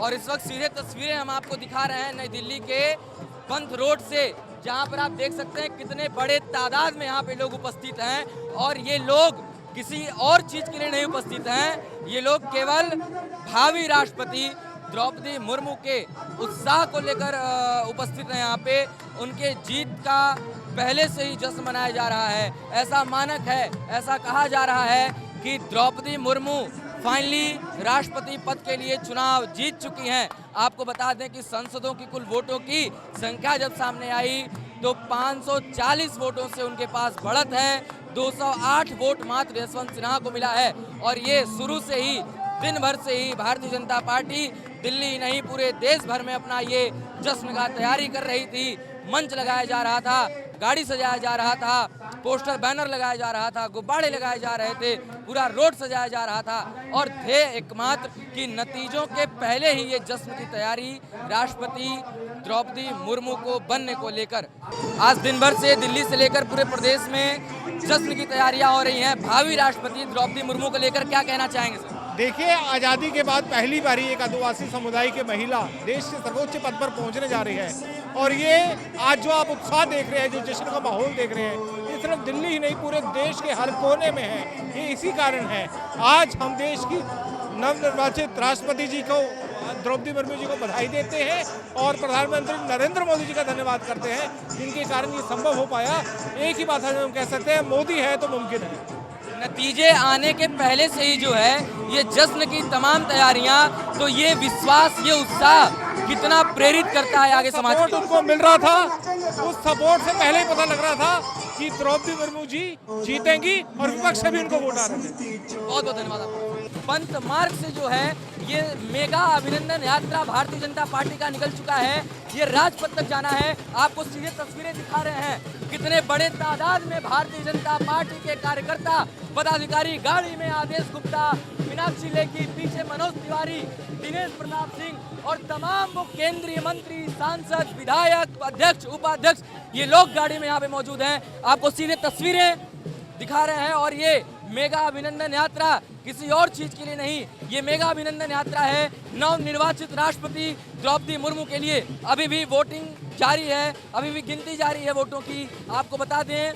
और इस वक्त सीधे तस्वीरें हम आपको दिखा रहे हैं नई दिल्ली के पंथ रोड से, जहां पर आप देख सकते हैं कितने बड़े तादाद में यहाँ पे लोग उपस्थित हैं। और ये लोग किसी और चीज के लिए नहीं उपस्थित हैं, ये लोग केवल भावी राष्ट्रपति द्रौपदी मुर्मू के उत्साह को लेकर उपस्थित हैं। यहाँ पे उनके जीत का पहले से ही जश्न मनाया जा रहा है। ऐसा मानक है, ऐसा कहा जा रहा है कि द्रौपदी मुर्मू फाइनली राष्ट्रपति पद के लिए चुनाव जीत चुकी हैं। आपको बता दें कि संसदों की कुल वोटों की संख्या जब सामने आई तो 540 वोटों से उनके पास बढ़त है। 208 वोट मात्र यशवंत सिन्हा को मिला है। और ये शुरू से ही, दिन भर से ही भारतीय जनता पार्टी दिल्ली नहीं पूरे देश भर में अपना ये जश्न का तैयारी कर रही थी। मंच लगाया जा रहा था, गाड़ी सजाया जा रहा था, पोस्टर बैनर लगाया जा रहा था, गुब्बारे लगाए जा रहे थे, पूरा रोड सजाया जा रहा था। और थे एकमात्र कि नतीजों के पहले ही ये जश्न की तैयारी राष्ट्रपति द्रौपदी मुर्मू को बनने को लेकर। आज दिन भर से दिल्ली से लेकर पूरे प्रदेश में जश्न की तैयारियां हो रही हैं। भावी राष्ट्रपति द्रौपदी मुर्मू को लेकर क्या कहना चाहेंगे सर? देखिए, आज़ादी के बाद पहली बारी एक आदिवासी समुदाय की महिला देश के सर्वोच्च पद पर पहुंचने जा रही है। और ये आज जो आप उत्साह देख रहे हैं, जो जश्न का माहौल देख रहे हैं, ये सिर्फ दिल्ली ही नहीं पूरे देश के हर कोने में है। ये इसी कारण है आज हम देश की नवनिर्वाचित राष्ट्रपति जी को, द्रौपदी मुर्मू जी को बधाई देते हैं और प्रधानमंत्री नरेंद्र मोदी जी का धन्यवाद करते हैं, जिनके कारण ये संभव हो पाया। एक ही बात है हम कह सकते हैं, मोदी है तो मुमकिन है। नतीजे आने के पहले से ही जो है ये जश्न की तमाम तैयारियां, तो ये विश्वास, ये उत्साह कितना प्रेरित करता है आगे समाज सपोर्ट उनको मिल रहा था। उस सपोर्ट से पहले ही पता लग रहा था कि द्रौपदी मुर्मू जी जीतेंगी और विपक्ष से भी इनको वोट आ रहे थे। बहुत बहुत धन्यवाद आपको। पंथ मार्ग से जो है ये मेगा अभिनंदन यात्रा भारतीय जनता पार्टी का निकल चुका है। ये राजपथ तक जाना है। आपको सीधे तस्वीरें दिखा रहे हैं कितने बड़े तादाद में भारतीय जनता पार्टी के कार्यकर्ता, पदाधिकारी गाड़ी में, आदेश गुप्ता, मीनाक्षी लेखी, पीछे मनोज तिवारी, दिनेश प्रताप सिंह और तमाम वो केंद्रीय मंत्री, सांसद, विधायक, अध्यक्ष, उपाध्यक्ष, ये लोग गाड़ी में यहाँ पे मौजूद हैं। आपको सीधे तस्वीरें दिखा रहे हैं। और ये मेगा अभिनंदन यात्रा किसी और चीज के लिए नहीं, ये मेगा अभिनंदन यात्रा है नवनिर्वाचित राष्ट्रपति द्रौपदी मुर्मू के लिए। अभी भी वोटिंग जारी है, अभी भी गिनती जारी है वोटों की। आपको बता दें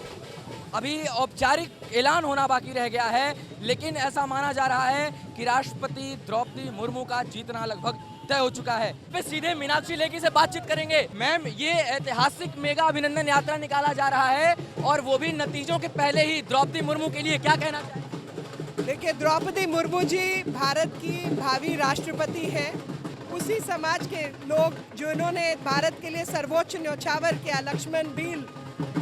अभी औपचारिक ऐलान होना बाकी रह गया है, लेकिन ऐसा माना जा रहा है कि राष्ट्रपति द्रौपदी मुर्मू का जीतना लगभग तय हो चुका है। वे सीधे मीनाक्षी लेखी से बातचीत करेंगे। मैम, ये ऐतिहासिक मेगा अभिनंदन यात्रा निकाला जा रहा है और वो भी नतीजों के पहले ही द्रौपदी मुर्मू के लिए, क्या कहना चाहिए? देखिए, द्रौपदी मुर्मू जी भारत की भावी राष्ट्रपति है। उसी समाज के लोग जिन्होंने भारत के लिए सर्वोच्च न्योछावर किया, लक्ष्मण भील,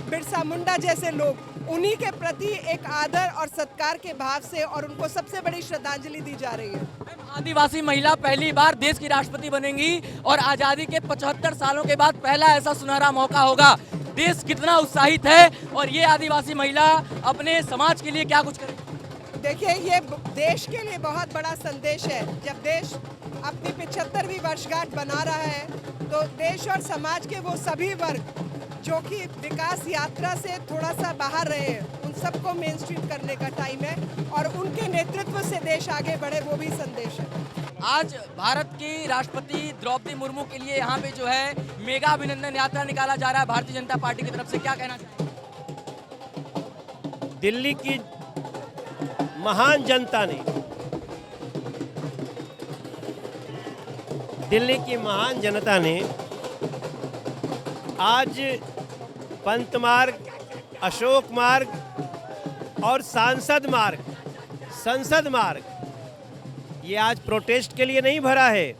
बिरसा मुंडा जैसे लोग, उन्हीं के प्रति एक आदर और सत्कार के भाव से और उनको सबसे बड़ी श्रद्धांजलि दी जा रही है। आदिवासी महिला पहली बार देश की राष्ट्रपति बनेंगी और आजादी के 75 सालों के बाद पहला ऐसा सुनहरा मौका होगा। देश कितना उत्साहित है और ये आदिवासी महिला अपने समाज के लिए क्या कुछ करेगी? देखिए, ये देश के लिए बहुत बड़ा संदेश है। जब देश अपनी 75वीं वर्षगांठ बना रहा है तो देश और समाज के वो सभी वर्ग जो कि विकास यात्रा से थोड़ा सा बाहर रहे हैं, उन सबको मेन स्ट्रीम करने का टाइम है और उनके नेतृत्व से देश आगे बढ़े, वो भी संदेश है। आज भारत की राष्ट्रपति द्रौपदी मुर्मू के लिए यहाँ पे जो है मेगा अभिनंदन यात्रा निकाला जा रहा है भारतीय जनता पार्टी की तरफ से, क्या कहना चाहिए? दिल्ली की महान जनता ने, दिल्ली की महान जनता ने आज पंत मार्ग, अशोक मार्ग और सांसद मार्ग, संसद मार्ग, ये आज प्रोटेस्ट के लिए नहीं भरा है।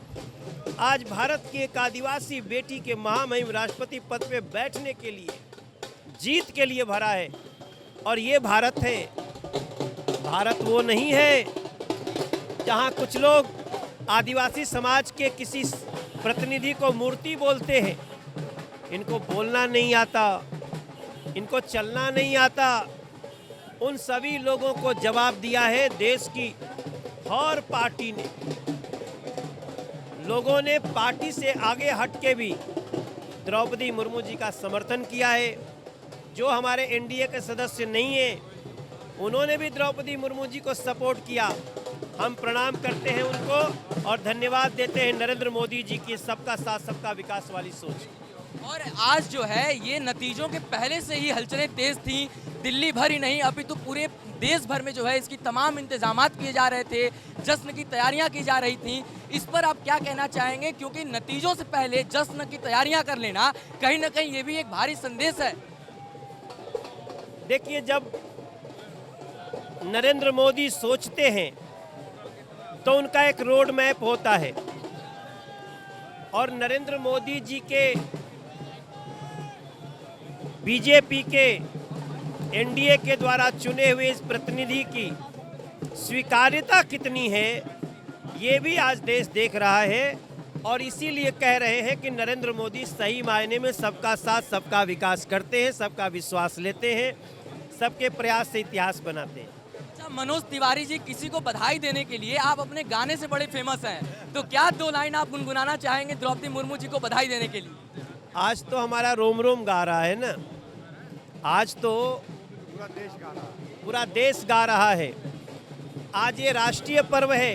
आज भारत की एक आदिवासी बेटी के महामहिम राष्ट्रपति पद पे बैठने के लिए, जीत के लिए भरा है। और ये भारत है। भारत वो नहीं है जहाँ कुछ लोग आदिवासी समाज के किसी प्रतिनिधि को मूर्ति बोलते हैं। इनको बोलना नहीं आता, इनको चलना नहीं आता। उन सभी लोगों को जवाब दिया है देश की हर पार्टी ने। लोगों ने पार्टी से आगे हट के भी द्रौपदी मुर्मू जी का समर्थन किया है। जो हमारे एनडीए के सदस्य नहीं हैं, उन्होंने भी द्रौपदी मुर्मू जी को सपोर्ट किया। हम प्रणाम करते हैं उनको और धन्यवाद देते हैं नरेंद्र मोदी जी की सबका साथ सबका विकास वाली सोच। और आज जो है ये नतीजों के पहले से ही हलचलें तेज थी, दिल्ली भर ही नहीं अपितु पूरे देश भर में जो है इसकी तमाम इंतजामात किए जा रहे थे, जश्न की तैयारियां की जा रही थी। इस पर आप क्या कहना चाहेंगे, क्योंकि नतीजों से पहले जश्न की तैयारियां कर लेना कहीं ना कहीं ये भी एक भारी संदेश है। देखिए, जब नरेंद्र मोदी सोचते हैं तो उनका एक रोड मैप होता है और नरेंद्र मोदी जी के बीजेपी के एनडीए के द्वारा चुने हुए इस प्रतिनिधि की स्वीकार्यता कितनी है ये भी आज देश देख रहा है और इसीलिए कह रहे हैं कि नरेंद्र मोदी सही मायने में सबका साथ सबका विकास करते हैं, सबका विश्वास लेते हैं, सबके प्रयास से इतिहास बनाते हैं। अच्छा मनोज तिवारी जी, किसी को बधाई देने के लिए आप अपने गाने से बड़े फेमस हैं, तो क्या 2 लाइन आप गुनगुनाना चाहेंगे द्रौपदी मुर्मू जी को बधाई देने के लिए? आज तो हमारा रोम रोम गा रहा है ना, आज तो पूरा देश गा रहा है। आज ये राष्ट्रीय पर्व है।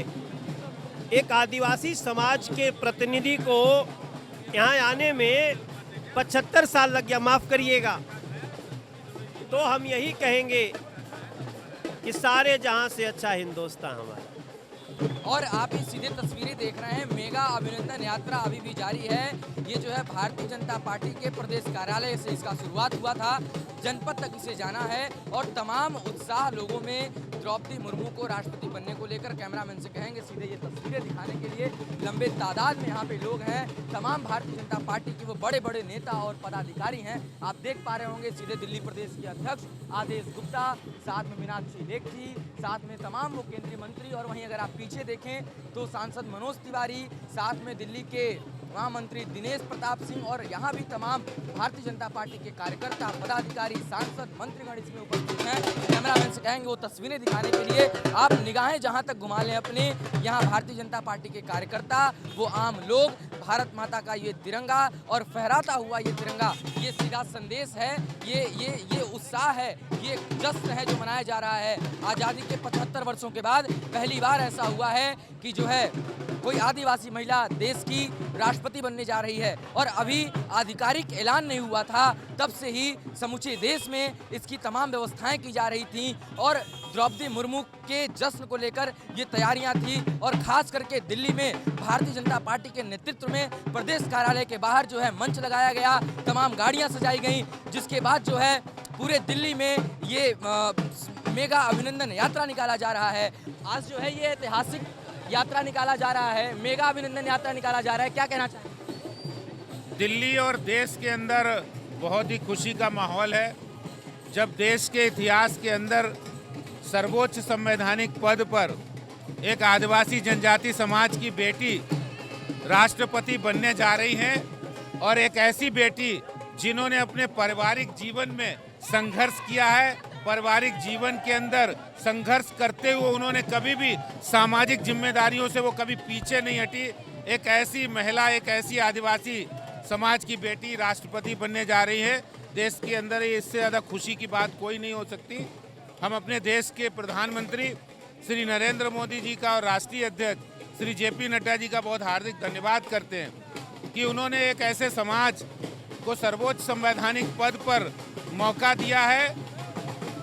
एक आदिवासी समाज के प्रतिनिधि को यहाँ आने में 75 साल लग गया, माफ करिएगा। तो हम यही कहेंगे कि सारे जहां से अच्छा हिंदुस्तान हमारा। और आप ये सीधे तस्वीरें देख रहे हैं, मेगा अभिनंदन यात्रा अभी भी जारी है। ये जो है भारतीय जनता पार्टी के प्रदेश कार्यालय से इसका शुरुआत हुआ था, जनपद तक इसे जाना है और तमाम उत्साह लोगों में द्रौपदी मुर्मू को राष्ट्रपति बनने को लेकर। कैमरामैन से कहेंगे सीधे ये तस्वीरें दिखाने के लिए, लंबे तादाद में यहाँ पे लोग हैं, तमाम भारतीय जनता पार्टी के वो बड़े बड़े नेता और पदाधिकारी हैं। आप देख पा रहे होंगे सीधे दिल्ली प्रदेश के अध्यक्ष आदेश गुप्ता, साथ में मीनाक्षी लेखी, साथ में तमाम वो केंद्रीय मंत्री, और वहीं अगर आप पीछे देखें तो सांसद मनोज तिवारी, साथ में दिल्ली के महामंत्री दिनेश प्रताप सिंह और यहाँ भी तमाम भारतीय जनता पार्टी के कार्यकर्ता, पदाधिकारी, सांसद, मंत्रीगण इसमें उपस्थित हैं। कैमरामैन से कहेंगे वो तस्वीरें दिखाने के लिए आप निगाहें जहाँ तक घुमा लें अपने। यहाँ भारतीय जनता पार्टी के कार्यकर्ता, वो आम लोग, भारत माता का ये तिरंगा और फहराता हुआ ये तिरंगा, ये सीधा संदेश है, ये उत्साह है, ये जश्न है जो मनाया जा रहा है। आज़ादी के 75 वर्षों के बाद पहली बार ऐसा हुआ है कि जो है कोई आदिवासी महिला देश की राष्ट्रपति बनने जा रही है। और अभी आधिकारिक ऐलान नहीं हुआ था, तब से ही समूचे देश में इसकी तमाम व्यवस्थाएं की जा रही थी और द्रौपदी मुर्मू के जश्न को लेकर ये तैयारियां थी। और खास करके दिल्ली में भारतीय जनता पार्टी के नेतृत्व में प्रदेश कार्यालय के बाहर जो है मंच लगाया गया, तमाम गाड़ियां सजाई गई, जिसके बाद जो है पूरे दिल्ली में ये मेगा अभिनंदन यात्रा निकाला जा रहा है। आज जो है ये ऐतिहासिक यात्रा निकाला जा रहा है, मेगा अभिनंदन यात्रा निकाला जा रहा है, क्या कहना चाहेंगे? दिल्ली और देश के अंदर बहुत ही खुशी का माहौल है जब देश के इतिहास के अंदर सर्वोच्च संवैधानिक पद पर एक आदिवासी जनजाति समाज की बेटी राष्ट्रपति बनने जा रही हैं और एक ऐसी बेटी जिन्होंने अपने पारिवारिक जीवन में संघर्ष किया है, पारिवारिक जीवन के अंदर संघर्ष करते हुए उन्होंने कभी भी सामाजिक जिम्मेदारियों से वो कभी पीछे नहीं हटी। एक ऐसी महिला, एक ऐसी आदिवासी समाज की बेटी राष्ट्रपति बनने जा रही है। देश के अंदर इससे ज़्यादा खुशी की बात कोई नहीं हो सकती। हम अपने देश के प्रधानमंत्री श्री नरेंद्र मोदी जी का और राष्ट्रीय अध्यक्ष श्री जेपी नड्डा जी का बहुत हार्दिक धन्यवाद करते हैं कि उन्होंने एक ऐसे समाज को सर्वोच्च संवैधानिक पद पर मौका दिया है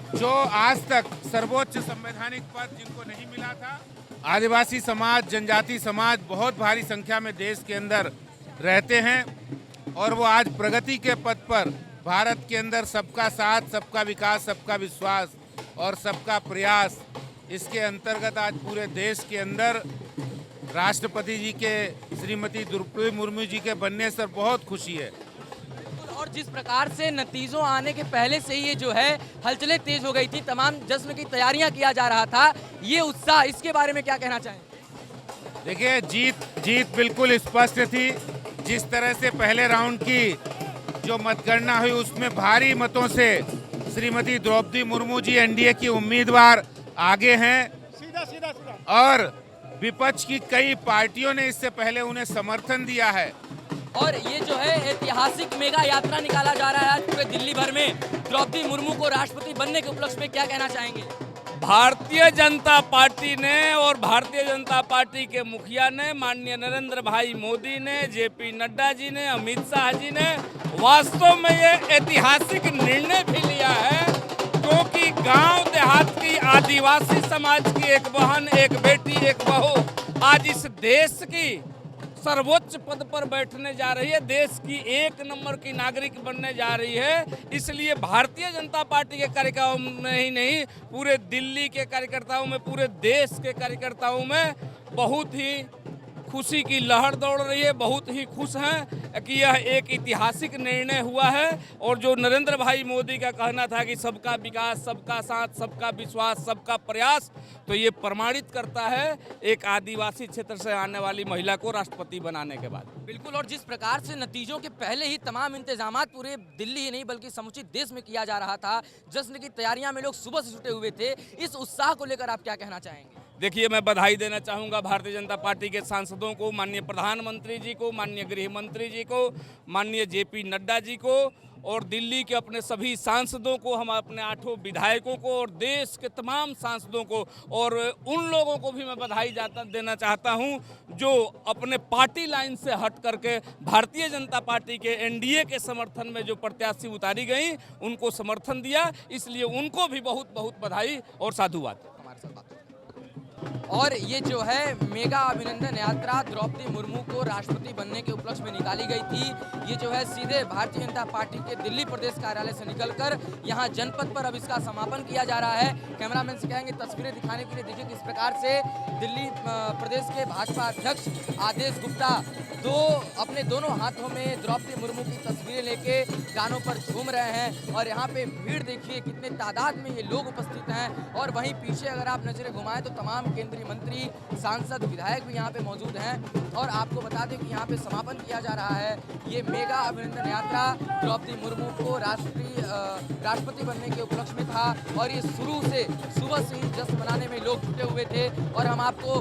जो आज तक सर्वोच्च संवैधानिक पद जिनको नहीं मिला था। आदिवासी समाज, जनजाति समाज बहुत भारी संख्या में देश के अंदर रहते हैं और वो आज प्रगति के पद पर भारत के अंदर सबका साथ, सबका विकास, सबका विश्वास और सबका प्रयास, इसके अंतर्गत आज पूरे देश के अंदर राष्ट्रपति जी के श्रीमती द्रौपदी मुर्मू जी के बनने से बहुत खुशी है। और जिस प्रकार से नतीजों आने के पहले से ही ये जो है हलचलें तेज हो गई थी, तमाम जश्न की तैयारियां किया जा रहा था, ये उत्साह, इसके बारे में क्या कहना चाहें? देखिए, जीत बिल्कुल स्पष्ट थी। जिस तरह से पहले राउंड की जो मतगणना हुई उसमें भारी मतों से श्रीमती द्रौपदी मुर्मू जी एनडीए की उम्मीदवार आगे हैं और विपक्ष की कई पार्टियों ने इससे पहले उन्हें समर्थन दिया है। और ये जो है ऐतिहासिक मेगा यात्रा निकाला जा रहा है आज पूरे दिल्ली भर में, द्रौपदी मुर्मू को राष्ट्रपति बनने के उपलक्ष्य में क्या कहना चाहेंगे? भारतीय जनता पार्टी ने और भारतीय जनता पार्टी के मुखिया ने, माननीय नरेंद्र भाई मोदी ने, जेपी नड्डा जी ने, अमित शाह जी ने वास्तव में ये ऐतिहासिक निर्णय भी लिया है, क्योंकि गांव देहात की आदिवासी समाज की एक बहन, एक बेटी, एक बहू आज इस देश की सर्वोच्च पद पर बैठने जा रही है, देश की एक नंबर की नागरिक बनने जा रही है। इसलिए भारतीय जनता पार्टी के कार्यकर्ताओं में ही नहीं, पूरे दिल्ली के कार्यकर्ताओं में, पूरे देश के कार्यकर्ताओं में बहुत ही खुशी की लहर दौड़ रही है। बहुत ही खुश हैं कि यह एक ऐतिहासिक निर्णय हुआ है और जो नरेंद्र भाई मोदी का कहना था कि सबका विकास, सबका साथ, सबका विश्वास, सबका प्रयास, तो ये प्रमाणित करता है एक आदिवासी क्षेत्र से आने वाली महिला को राष्ट्रपति बनाने के बाद। बिल्कुल, और जिस प्रकार से नतीजों के पहले ही तमाम इंतजामात पूरे दिल्ली ही नहीं बल्कि समुचित देश में किया जा रहा था, जश्न की तैयारियां में लोग सुबह से जुटे हुए थे, इस उत्साह को लेकर आप क्या कहना चाहेंगे? देखिए, मैं बधाई देना चाहूँगा भारतीय जनता पार्टी के सांसदों को, माननीय प्रधानमंत्री जी को, माननीय गृह मंत्री जी को, माननीय जेपी नड्डा जी को और दिल्ली के अपने सभी सांसदों को, हम अपने 8 विधायकों को और देश के तमाम सांसदों को, और उन लोगों को भी मैं बधाई देना चाहता हूं जो अपने पार्टी लाइन से हट करके भारतीय जनता पार्टी के एनडीए के समर्थन में जो प्रत्याशी उतारी गई उनको समर्थन दिया। इसलिए उनको भी बहुत बहुत बधाई और साधुवाद। हमारे साथ बात और ये जो है मेगा अभिनंदन यात्रा द्रौपदी मुर्मू को राष्ट्रपति बनने के उपलक्ष्य में निकाली गई थी। ये जो है सीधे भारतीय जनता पार्टी के दिल्ली प्रदेश कार्यालय से निकलकर यहाँ जनपथ पर अब इसका समापन किया जा रहा है। कैमरामैन से कहेंगे तस्वीरें दिखाने के लिए। देखिए किस प्रकार से दिल्ली प्रदेश के भाजपा अध्यक्ष आदेश गुप्ता अपने दोनों हाथों में द्रौपदी मुर्मू की तस्वीरें लेके गानों पर झूम रहे हैं और यहाँ पे भीड़ देखिए कितने तादाद में ये लोग उपस्थित हैं। और वहीं पीछे अगर आप नजरें घुमाएं तो तमाम केंद्रीय मंत्री, सांसद, विधायक भी यहाँ पे मौजूद हैं। और आपको बता दें कि यहाँ पे समापन किया जा रहा है ये मेगा अभिनंदन यात्रा द्रौपदी मुर्मू को राष्ट्रपति बनने के उपलक्ष्य में था और ये शुरू से सुबह से ही जश्न मनाने में लोग जुटे हुए थे। और हम आपको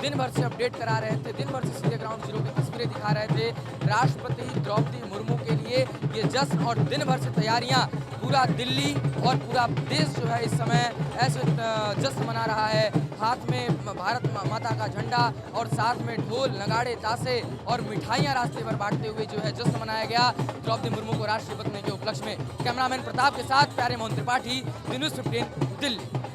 दिन भर से अपडेट करा रहे थे, दिन भर से सीधे ग्राउंड जीरो की तस्वीरें दिखा रहे थे। राष्ट्रपति द्रौपदी मुर्मू के लिए ये जश्न और दिन भर से तैयारियां पूरा दिल्ली और पूरा देश जो है इस समय ऐसे जश्न मना रहा है। हाथ में भारत माता का झंडा और साथ में ढोल, नगाड़े, ताशे और मिठाइयां रास्ते पर बांटते हुए जो है जश्न मनाया गया द्रौपदी मुर्मू को राष्ट्रपति बनने के उपलक्ष्य में। कैमरामैन प्रताप के साथ प्यारे मोहन त्रिपाठी, न्यूज़ 15 दिल्ली।